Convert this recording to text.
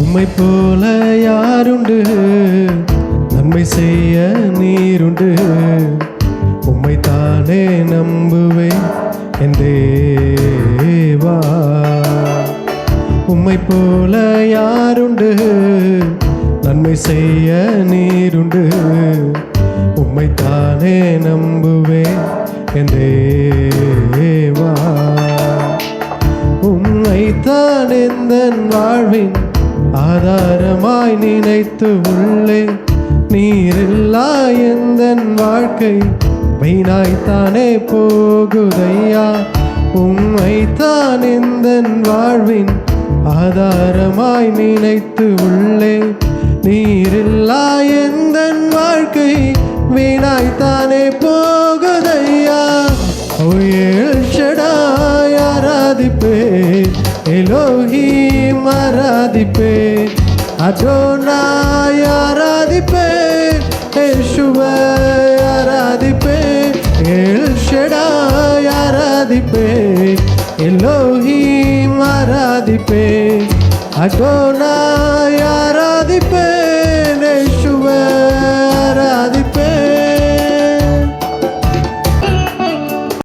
உம்மை போல யாருண்டு, நன்மை செய்ய நீருண்டு. உம்மை தானே நம்புவேன் என் தேவா. உம்மை போல யாருண்டு, நன்மை செய்ய நீருண்டு. உம்மை தானே நம்புவேன் என் தேவா. உம்மைத்தான் எந்தன் வாழ்வின் ஆதாரமாய் நினைத்து உள்ளே. நீரில்லா எந்தன் வாழ்க்கை வீணாய்த்தானே போகுதையா. உம்மைத்தான் எந்தன் வாழ்வின் ஆதாரமாய் நினைத்து உள்ளே. நீரில்லா எந்தன் வாழ்க்கை வீணாய்த்தானே போகுதையா. எல் ஷடாய் ஆராதிப்பேன், எலோஹீம் ஆராதிப்பேன், அடோனாய் ஆராதிப்பேன், யேசுவை ஆராதிப்பேன். எல் ஷடாய் ஆராதிப்பேன், எலோஹீம் ஆராதிப்பேன், அடோனாய் ஆராதிப்பேன்.